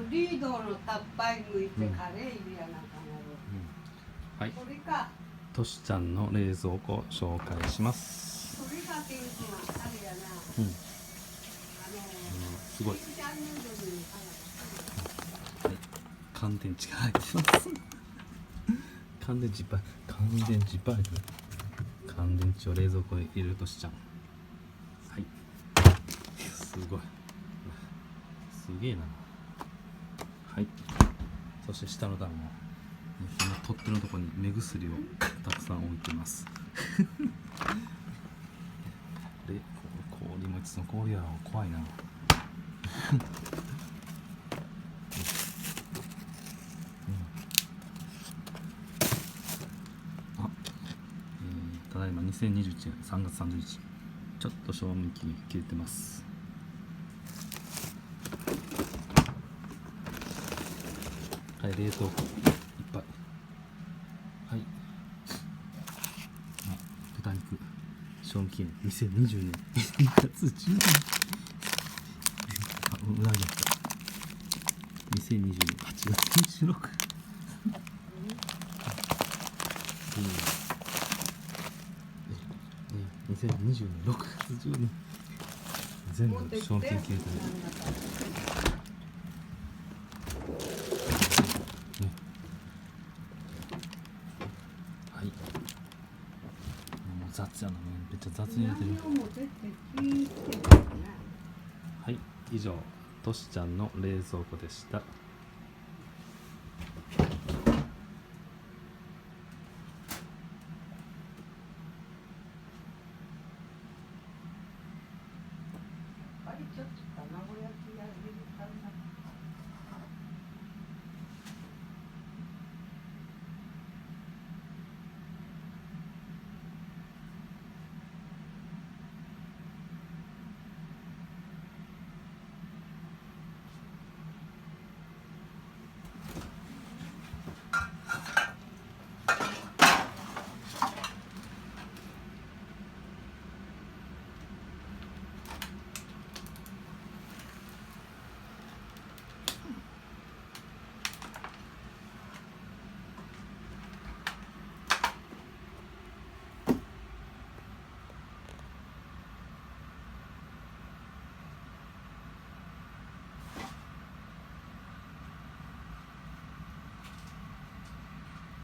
リードのタッパイ向いてカレー入れやなかなる。はい。それか。としちゃんの冷蔵庫を紹介します。それが天気はあれやな。すごい。乾電池が入ってます。乾電池いっぱい。乾電池いっぱい入ってる。乾電池を冷蔵庫に入れるとしちゃん。はい。すごい。すげえな。はい。そして下の段は、この取っ手のところに目薬をたくさん置いてます。で、氷もいつの氷やろ、怖いな。ただいま2021年3月30日。ちょっと賞味期限切れてます。はい、冷凍庫いっぱい。はい。豚肉。賞味期限2020年2月10日。うなぎあった。2020年8月26日。2020年6月10日。全部賞味期限切れてる。はい。もう雑やな、めっちゃ雑に入れてる。はい、以上、としちゃんの冷蔵庫でした。ちょっと卵焼きや入れたんだ。